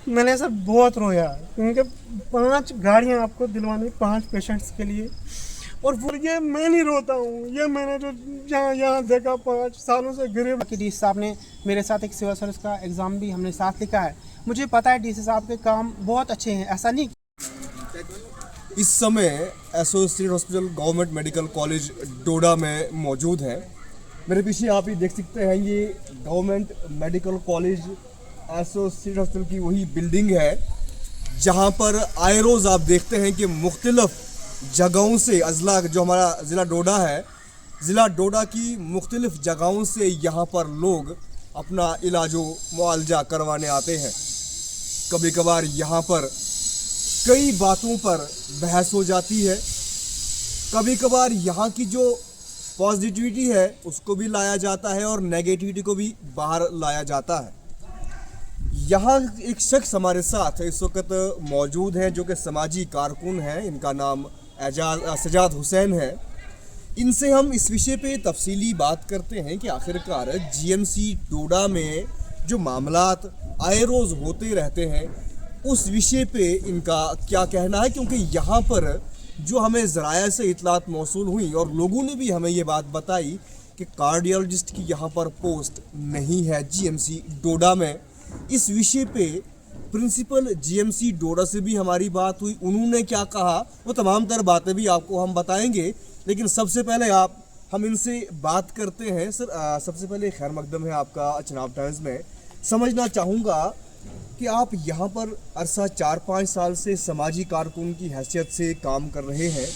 मैंने सर बहुत रोया, क्योंकि 5 गाड़ियाँ आपको दिलवानी 5 पेशेंट्स के लिए। और वो ये मैं नहीं रोता हूँ, ये मैंने जो यहाँ देखा 5 सालों से गरीब कि डीसी साहब ने मेरे साथ एक सिविल सर्विस का एग्ज़ाम भी हमने साथ लिखा है। मुझे पता है डीसी साहब के काम बहुत अच्छे हैं, ऐसा नहीं। इस समय associated hospital government medical college Doda में मौजूद है। मेरे पीछे आप ये देख सकते हैं, ये government medical college associated hospital की वही बिल्डिंग है जहां पर आए रोज़ आप देखते हैं कि मुख्तलिफ जगहों से अजला जो हमारा ज़िला डोडा है, ज़िला डोडा की मुख्तलिफ जगहों से यहाँ पर लोग अपना इलाज मुआवजा करवाने आते हैं। कभी कभार यहाँ पर कई बातों पर बहस हो जाती है, कभी कभार यहाँ की जो पॉजिटिविटी है उसको भी लाया जाता है और नेगेटिविटी को भी बाहर लाया जाता है। यहाँ एक शख्स हमारे साथ इस वक्त मौजूद है जो कि समाजी कारकुन हैं, इनका नाम सजाद हुसैन है। इनसे हम इस विषय पे तफसीली बात करते हैं कि आखिरकार जीएमसी डोडा में जो मामलात आए रोज़ होते रहते हैं उस विषय पे इनका क्या कहना है, क्योंकि यहाँ पर जो हमें ज़राया से इतलात मौसूल हुई और लोगों ने भी हमें ये बात बताई कि कार्डियोलॉजिस्ट की यहाँ पर पोस्ट नहीं है जीएमसी डोडा में। इस विषय पे प्रिंसिपल जीएमसी डोडा से भी हमारी बात हुई, उन्होंने क्या कहा वो तमाम तर बातें भी आपको हम बताएंगे। लेकिन सबसे पहले हम इनसे बात करते हैं। सर सबसे पहले खैर मकदम है आपका चनाब टाइम्स में। समझना चाहूँगा कि आप यहाँ पर अरसा 4-5 साल से समाजी कारकुन की हैसियत से काम कर रहे हैं।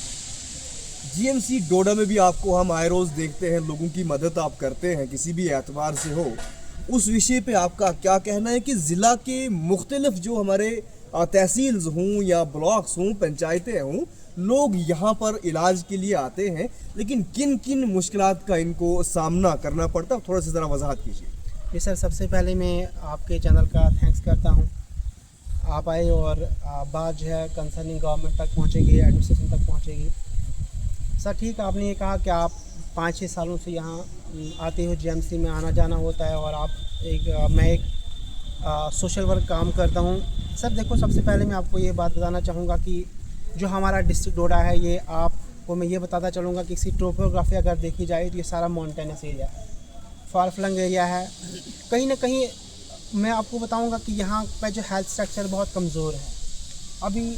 जीएमसी डोडा में भी आपको हम आए रोज़ देखते हैं, लोगों की मदद आप करते हैं किसी भी एतबार से हो। उस विषय पे आपका क्या कहना है कि ज़िला के मुख्तलिफ जो हमारे तहसील्स हों या ब्लॉक्स हों, पंचायतें हों, लोग यहाँ पर इलाज के लिए आते हैं, लेकिन किन किन मुश्किलात का इनको सामना करना पड़ता है, थोड़ा सा ज़रा वजाहत कीजिए। जी सर, सबसे पहले मैं आपके चैनल का थैंक्स करता हूँ। आप आए और बात जो है कंसर्निंग गवर्नमेंट तक पहुँचेगी, एडमिनिस्ट्रेशन तक पहुँचेगी। सर ठीक, आपने ये कहा कि आप 5-6 सालों से यहाँ आते हो, जीएमसी में आना जाना होता है और मैं एक सोशल वर्क काम करता हूँ। सर देखो, सबसे पहले मैं आपको ये बात बताना चाहूँगा कि जो हमारा डिस्ट्रिक्ट डोडा है, ये आपको मैं ये बताता चलूँगा कि इसकी टोपोग्राफी अगर देखी जाए तो ये सारा माउंटेनस एरिया है, फार फ्लंग एरिया है। कहीं ना कहीं मैं आपको बताऊंगा कि यहाँ पे जो हेल्थ स्ट्रक्चर बहुत कमज़ोर है। अभी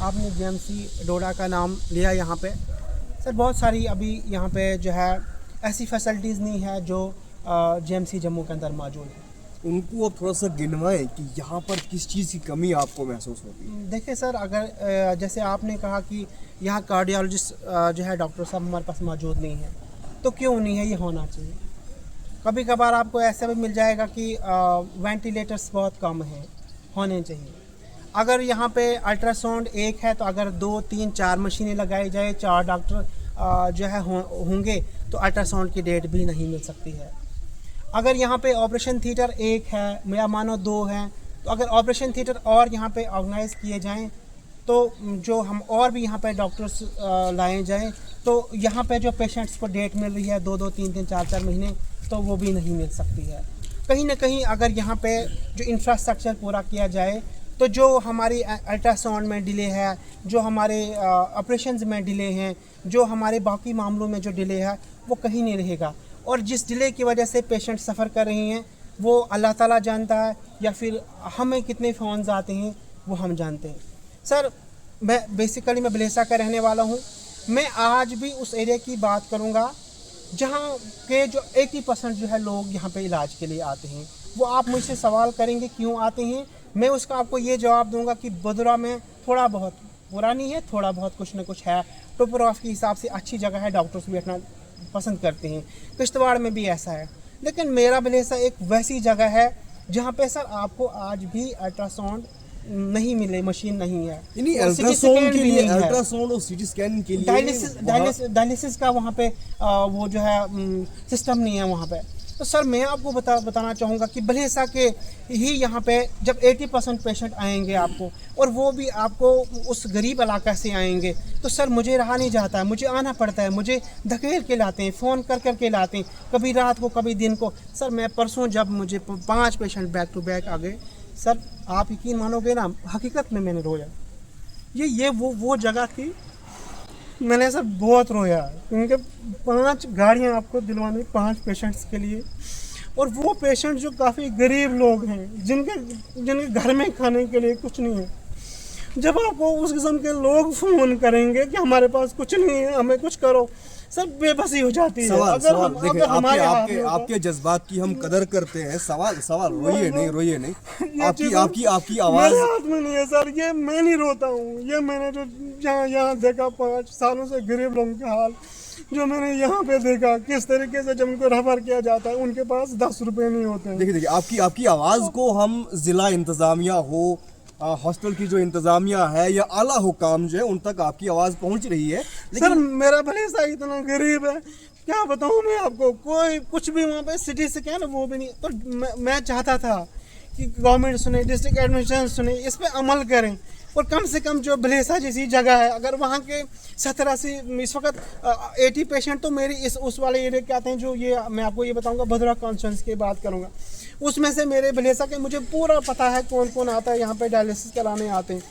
आपने जीएमसी डोडा का नाम लिया, यहाँ पे सर बहुत सारी अभी यहाँ पे जो है ऐसी फैसिलिटीज़ नहीं है जो जीएमसी जम्मू के अंदर मौजूद है। उनको अब थोड़ा सा गिनवाएं कि यहाँ पर किस चीज़ की कमी आपको महसूस होती है। देखिए सर, अगर जैसे आपने कहा कि यहाँ कार्डियोलॉजिस्ट जो है डॉक्टर साहब हमारे पास मौजूद नहीं है, तो क्यों नहीं है, ये होना चाहिए। कभी कभार आपको ऐसा भी मिल जाएगा कि वेंटिलेटर्स बहुत कम हैं, होने चाहिए। अगर यहाँ पे अल्ट्रासाउंड एक है तो अगर 2, 3, 4 मशीनें लगाई जाए, 4 डॉक्टर जो है होंगे तो अल्ट्रासाउंड की डेट भी नहीं मिल सकती है। अगर यहाँ पे ऑपरेशन थिएटर एक है या मानो 2 हैं, तो अगर ऑपरेशन थिएटर और यहाँ पे ऑर्गेनाइज़ किए जाएं तो जो हम और भी यहाँ पे डॉक्टर्स लाए जाएं तो यहाँ पे जो पेशेंट्स को डेट मिल रही है 2-2, 3-3, 4-4 महीने, तो वो भी नहीं मिल सकती है। कहीं ना कहीं अगर यहाँ पे जो इंफ्रास्ट्रक्चर पूरा किया जाए तो जो हमारी अल्ट्रासाउंड में डिले है, जो हमारे ऑपरेशंस में डिले हैं, जो हमारे बाकी मामलों में जो डिले है, वो कहीं नहीं रहेगा। और जिस डिले की वजह से पेशेंट सफ़र कर रहे हैं वो अल्लाह ताला जानता है, या फिर हमें कितने फ़ोन्स आते हैं वो हम जानते हैं। सर मैं बलेसा का रहने वाला हूँ। मैं आज भी उस एरिया की बात करूँगा जहाँ के जो 80% जो है लोग यहाँ पे इलाज के लिए आते हैं। वो आप मुझसे सवाल करेंगे क्यों आते हैं, मैं उसका आपको ये जवाब दूंगा कि बदुरा में थोड़ा बहुत, बुरा नहीं है, थोड़ा बहुत कुछ ना कुछ है। टोपोग्राफी के हिसाब से अच्छी जगह है, डॉक्टर्स बैठना पसंद करते हैं। किश्तवाड़ में भी ऐसा है, लेकिन मेरा बलेसा एक वैसी जगह है जहाँ पे सर आपको आज भी अल्ट्रासाउंड नहीं मिले, मशीन नहीं है। अल्ट्रासाउंड के लिए, अल्ट्रासाउंड और सीटी स्कैन के लिए डायलिसिस का वहाँ पे वो जो है सिस्टम नहीं है वहाँ पे। तो सर मैं आपको बताना चाहूँगा कि बलेसा के ही यहाँ पे जब 80% पेशेंट आएंगे आपको, और वो भी आपको उस गरीब इलाका से आएंगे, तो सर मुझे रहा नहीं जाता है, मुझे आना पड़ता है, मुझे धकेल के लाते हैं, फ़ोन कर के लाते हैं, कभी रात को कभी दिन को। सर मैं परसों जब मुझे 5 पेशेंट बैक टू बैक आ गए, सर आप यकीन मानोगे ना, हकीकत में मैंने रोया। ये वो जगह थी, मैंने सर बहुत रोया, क्योंकि 5 गाड़ियाँ आपको दिलवानी 5 पेशेंट्स के लिए, और वो पेशेंट जो काफ़ी गरीब लोग हैं, जिनके घर में खाने के लिए कुछ नहीं है। जब आपको उस किस्म के लोग फ़ोन करेंगे कि हमारे पास कुछ नहीं है, हमें कुछ करो, सब बेबसी हो जाती है। सवाल देखिए, अगर हमारे हाथ में होता- आपके जज्बात की हम कदर करते हैं। सवाल रोइए नहीं। ये आपकी चीज़ आपकी आपकी आवाज मेरे हाथ में नहीं है सर, ये मैं नहीं रोता हूँ, ये मैंने जो यहाँ देखा 5 सालों से गरीब लोगों का हाल, जो मैंने यहाँ पे देखा किस तरीके से जब उनको रेफर किया जाता है, उनके पास 10 रुपए नहीं होते हैं। देखिए आपकी आवाज को हम जिला इंतजामिया हो, हॉस्टल की जो इंतजामिया है या आला हुकाम जो है, उन तक आपकी आवाज पहुंच रही है। सर मेरा भलेसा इतना गरीब है, क्या बताऊँ मैं आपको, कोई कुछ भी वहाँ पे सिटी से क्या ना वो भी नहीं। तो मैं चाहता था कि गवर्नमेंट सुने, डिस्ट्रिक्ट एडमिनिस्ट्रेशन सुने, इस पे अमल करें, और कम से कम जो भलेसा जैसी जगह है, अगर वहाँ के 70 से इस वक्त 80 पेशेंट तो मेरी उस वाले एरिया के आते हैं, जो ये मैं आपको ये बताऊँगा भद्रा कॉन्स्टिट्यूंसी की बात करूँगा, उसमें से मेरे भलेसा के मुझे पूरा पता है कौन कौन आता है यहाँ पे डायलिसिस कराने आते हैं।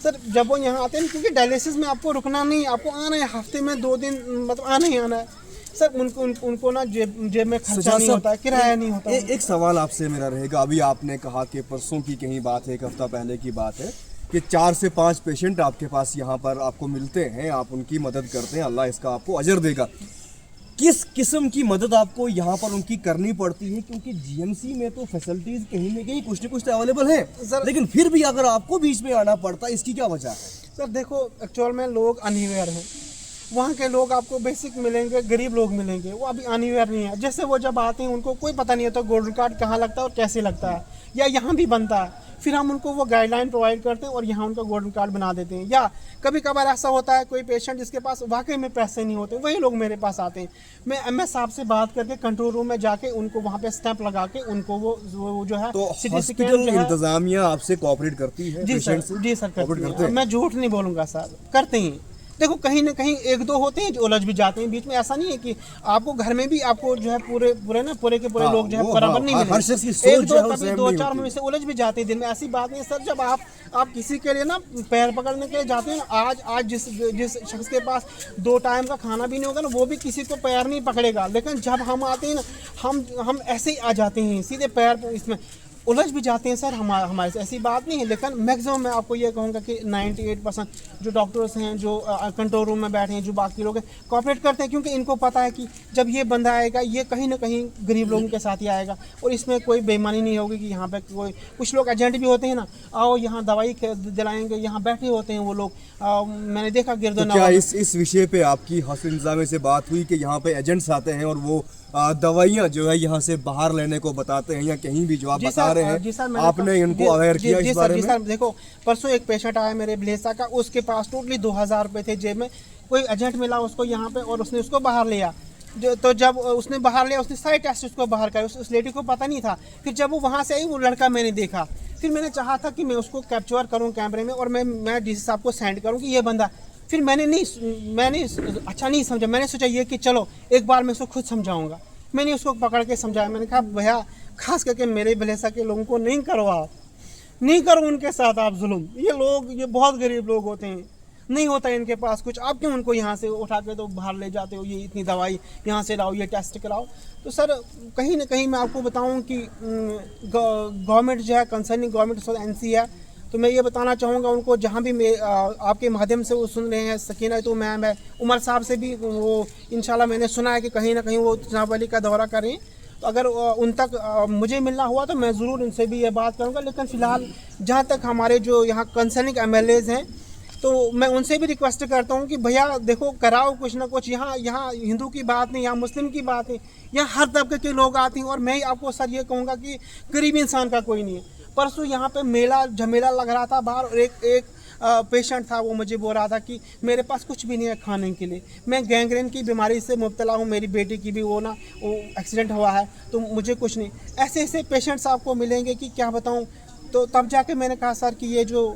सर जब वो यहाँ आते हैं, क्योंकि डायलिसिस में आपको रुकना नहीं, आपको आना है हफ्ते में 2 दिन, मतलब आना ही आना है सर। उनको ना जेब में खर्चा नहीं होता है, किराया नहीं होता। एक सवाल आपसे मेरा रहेगा, अभी आपने कहा कि परसों की कहीं बात है, 1 हफ्ता पहले की बात है, कि 4 से 5 पेशेंट आपके पास यहाँ पर आपको मिलते हैं, आप उनकी मदद करते हैं, अल्लाह इसका आपको अजर देगा। किस किस्म की मदद आपको यहाँ पर उनकी करनी पड़ती है? क्योंकि जीएमसी में तो फैसिलिटीज कहीं ना कहीं कुछ न कुछ तो अवेलेबल है, लेकिन फिर भी अगर आपको बीच में आना पड़ता है, इसकी क्या वजह है? सर देखो, एक्चुअल में लोग अनअवेयर हैं, वहाँ के लोग आपको बेसिक मिलेंगे, गरीब लोग मिलेंगे, वो अभी अनअवेयर नहीं है। जैसे वो जब आते हैं उनको कोई पता नहीं होता गोल्डन कार्ड कहाँ लगता है और कैसे लगता है, या यहाँ भी बनता है, फिर हम उनको वो गाइडलाइन प्रोवाइड करते हैं और यहाँ उनका गोल्डन कार्ड बना देते हैं। या कभी कभार ऐसा होता है कोई पेशेंट जिसके पास वाकई में पैसे नहीं होते, वही लोग मेरे पास आते हैं, मैं एमएस साहब से बात करके कंट्रोल रूम में जाके उनको वहाँ पे स्टैंप लगा के उनको वो जो है तो सिटी स्कैन हॉस्पिटल जो है। इंतजामिया आपसे कोऑपरेट करती है? जी पेशेंट सर, से जी सर cooperate करते करते हैं, हैं? मैं झूठ नहीं बोलूँगा सर, करते हैं। देखो कहीं ना कहीं 1-2 होते हैं जो उलझ भी जाते हैं बीच में, ऐसा नहीं है कि आपको घर में भी आपको जो है पूरे के पूरे हाँ, लोग जो है वो बराबर हाँ, नहीं हर शख्स की सोच जो 1-2 है वो कभी सेम 2-4 नहीं में होती। से उलझ भी जाते हैं दिन में, ऐसी बात नहीं सर। जब आप किसी के लिए ना पैर पकड़ने के लिए जाते हैं ना, आज जिस शख्स के पास 2 टाइम का खाना भी नहीं होगा ना, वो भी किसी को पैर नहीं पकड़ेगा, लेकिन जब हम आते हैं ना, हम ऐसे ही आ जाते हैं सीधे पैर, इसमें उलझ भी जाते हैं सर। हमारे से ऐसी बात नहीं है, लेकिन मैक्सिमम मैं आपको ये कहूँगा कि 98% जो डॉक्टर्स हैं, जो कंट्रोल रूम में बैठे हैं, जो बाकी लोग हैं, कोऑपरेट करते हैं, क्योंकि इनको पता है कि जब ये बंदा आएगा, ये कहीं ना कहीं गरीब लोगों के साथ ही आएगा, और इसमें कोई बेईमानी नहीं होगी कि यहाँ पे कुछ लोग एजेंट भी होते हैं ना, आओ यहाँ दवाई दिलाएंगे, यहाँ बैठे होते हैं वो लोग, मैंने देखा तो गिरदन। क्या इस विषय पे आपकी हॉस्पिटल इंतजामिया से बात हुई कि यहाँ पे एजेंट्स आते हैं और वो दवाइयाँ जो है यहाँ से बाहर लेने को बताते हैं, या कहीं भी जो आप बता रहे हैं, आपने इनको अवेयर किया इस बारे में? सर देखो, परसों एक पेशेंट आया मेरे भलेसा का, उसके पास टोटली 2000 रुपये थे जेब में, कोई एजेंट मिला उसको यहाँ पे और उसने उसको बाहर लिया। तो जब उसने बाहर लिया, उसने सारे टेस्ट उसको बाहर करे, उस लेडी को पता नहीं था। फिर जब वो वहाँ से आई, वो लड़का मैंने देखा, फिर मैंने चाहा था कि मैं उसको कैप्चर करूँ कैमरे में और मैं डीसी साहब को सेंड करूँ कि ये बंदा। फिर मैंने अच्छा नहीं समझा, मैंने सोचा ये कि चलो एक बार मैं उसको खुद समझाऊँगा। मैंने उसको पकड़ के समझाया, मैंने कहा भैया खास करके मेरे भलेसा के लोगों को नहीं करो, आप नहीं करो उनके साथ आप जुल्म। ये बहुत गरीब लोग होते हैं, नहीं होता इनके पास कुछ, आप क्यों उनको यहाँ से उठा के तो बाहर ले जाते हो, ये इतनी दवाई यहाँ से लाओ, ये टेस्ट कराओ। तो सर कहीं ना कहीं मैं आपको बताऊँ कि गवर्नमेंट जो है, कंसर्निंग गवर्नमेंट एनसी है, तो मैं ये बताना चाहूँगा उनको, जहाँ भी मैं आपके माध्यम से वो सुन रहे हैं, सकीना तो मैम है, उमर साहब से भी वो इंशाल्लाह मैंने सुना है कि कहीं ना कहीं वो जनाब वाली का दौरा करें, तो अगर उन तक मुझे मिलना हुआ तो मैं ज़रूर उनसे भी ये बात करूँगा। लेकिन फ़िलहाल जहाँ तक हमारे जो यहाँ कंसर्निंग MLAs हैं, तो मैं उनसे भी रिक्वेस्ट करता हूँ कि भैया देखो कराओ कुछ ना कुछ। यहाँ हिंदू की बात नहीं, यहाँ मुस्लिम की बात नहीं, यहाँ हर तबके के लोग आते हैं। और मैं आपको सर ये कहूँगा कि गरीब इंसान का कोई नहीं है। परसों यहाँ पे मेला झमेला लग रहा था बाहर, और एक पेशेंट था, वो मुझे बोल रहा था कि मेरे पास कुछ भी नहीं है खाने के लिए, मैं गैंग्रीन की बीमारी से मुब्तला हूँ, मेरी बेटी की भी वो एक्सीडेंट हुआ है, तो मुझे कुछ नहीं। ऐसे पेशेंट्स आपको मिलेंगे कि क्या बताऊँ। तो तब जाके मैंने कहा सर कि ये जो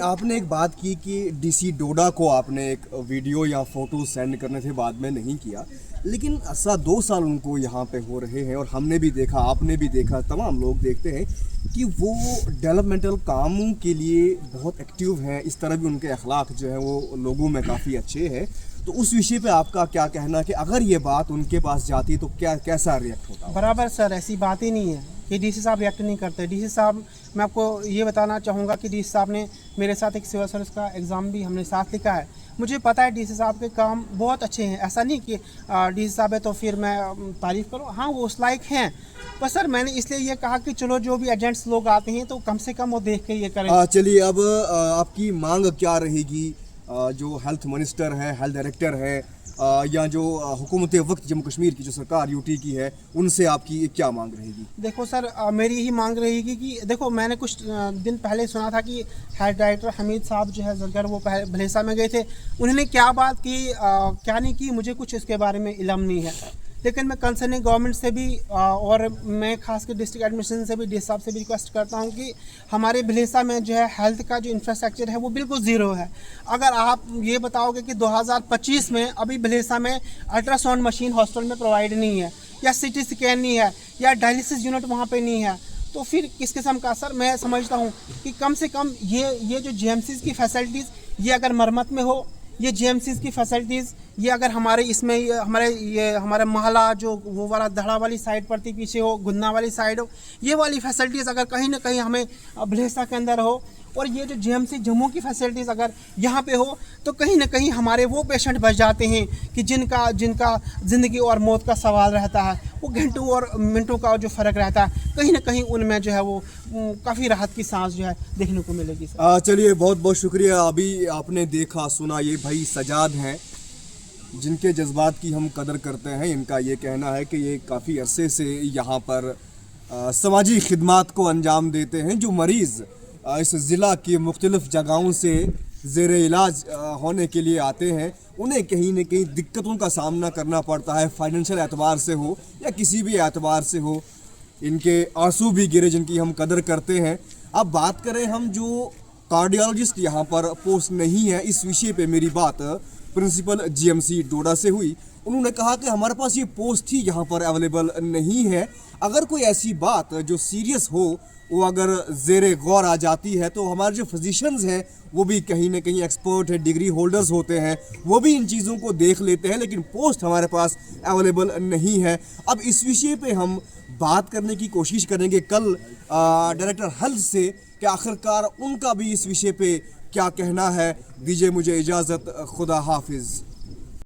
आपने एक बात की कि डीसी डोडा को आपने एक वीडियो या फोटो सेंड करने थे, बाद में नहीं किया, लेकिन 2 साल उनको यहाँ पे हो रहे हैं, और हमने भी देखा, आपने भी देखा, तमाम लोग देखते हैं कि वो डेवलपमेंटल कामों के लिए बहुत एक्टिव हैं, इस तरह भी उनके अखलाक जो है वो लोगों में काफ़ी अच्छे हैं। तो उस विषय पे आपका क्या कहना कि अगर ये बात उनके पास जाती तो क्या कैसा रिएक्ट होता? बराबर सर, ऐसी बात ही नहीं है कि डीसी साहब रिएक्ट नहीं करते। डीसी साहब, मैं आपको ये बताना चाहूँगा कि डीसी साहब ने मेरे साथ एक सिविल सर्विस का एग्ज़ाम भी हमने साथ लिखा है। मुझे पता है डीसी साहब के काम बहुत अच्छे हैं, ऐसा नहीं कि डीसी साहब है तो फिर मैं तारीफ़ करूँ, हाँ वो उस लायक हैं। पर सर मैंने इसलिए ये कहा कि चलो जो भी एजेंट्स लोग आते हैं तो कम से कम वो देख के ये करें। चलिए, अब आपकी मांग क्या रहेगी? जो हेल्थ मिनिस्टर है, हेल्थ डायरेक्टर है, या जो हुकूमत वक्त जम्मू कश्मीर की जो सरकार यूटी की है, उनसे आपकी क्या मांग रहेगी? देखो सर, मेरी यही मांग रहेगी कि देखो मैंने कुछ दिन पहले सुना था कि हेड डायरेक्टर हमीद साहब जो है जरगर वो भलेसा में गए थे। उन्होंने क्या बात की क्या नहीं की मुझे कुछ इसके बारे में इल्म नहीं है। लेकिन मैं कंसर्निंग गवर्नमेंट से भी और मैं खासकर डिस्ट्रिक्ट एडमिनिस्ट्रेशन से भी डी साहब से भी रिक्वेस्ट करता हूं कि हमारे भलेसा में जो है हेल्थ का जो इंफ्रास्ट्रक्चर है वो बिल्कुल ज़ीरो है। अगर आप ये बताओगे कि 2025 में अभी भलेसा में अल्ट्रासाउंड मशीन हॉस्पिटल में प्रोवाइड नहीं है, या सीटी स्कैन नहीं है, या डायलिसिस यूनिट वहाँ पर नहीं है, तो फिर किस किस्म का? सर मैं समझता हूँ कि कम से कम ये जो GMCs की फैसिलिटीज़ ये अगर मरम्मत में हो, ये GMCs की फैसिलिटीज़ ये अगर हमारे इसमें हमारे महला जो वो वाला धड़ा वाली साइड पड़ती पीछे हो, गुन्ना वाली साइड हो, ये वाली फैसिलिटीज़ अगर कहीं ना कहीं हमें भलेसा के अंदर हो, और ये जो GMC जम्मू की फैसिलिटीज़ अगर यहाँ पे हो, तो कहीं ना कहीं हमारे वो पेशेंट बच जाते हैं कि जिनका ज़िंदगी और मौत का सवाल रहता है। वो घंटों और मिनटों का जो फ़र्क रहता है, कहीं ना कहीं उनमें जो है वो काफ़ी राहत की सांस जो है देखने को मिलेगी। चलिए, बहुत बहुत शुक्रिया। अभी आपने देखा सुना, ये भाई सजाद हैं जिनके जज्बात की हम कदर करते हैं। इनका ये कहना है कि ये काफ़ी अरसे से यहाँ पर समाजी खिदमात को अंजाम देते हैं। जो मरीज़ इस ज़िला की मुख्तलिफ़ जगहों से ज़ेर इलाज होने के लिए आते हैं, उन्हें कहीं न कहीं दिक्कतों का सामना करना पड़ता है, फाइनेंशियल एतबार से हो या किसी भी एतबार से हो। इनके आंसू भी गिरे जिनकी हम कदर करते हैं। अब बात करें हम जो कार्डियोलॉजिस्ट यहाँ पर पोस्ट नहीं है, इस विषय पे मेरी बात प्रिंसिपल GMC डोडा से हुई। उन्होंने कहा कि हमारे पास ये पोस्ट ही यहाँ पर अवेलेबल नहीं है। अगर कोई ऐसी बात जो सीरियस हो वो अगर ज़ेरे गौर आ जाती है तो हमारे जो फिजिशियंस हैं वो भी कहीं ना कहीं एक्सपर्ट है, डिग्री होल्डर्स होते हैं, वो भी इन चीज़ों को देख लेते हैं, लेकिन पोस्ट हमारे पास अवेलेबल नहीं है। अब इस विषय पे हम बात करने की कोशिश करेंगे कल डायरेक्टर हेल्थ से कि आखिरकार उनका भी इस विषय पे क्या कहना है। दीजिए मुझे इजाज़त, खुदा हाफिज़।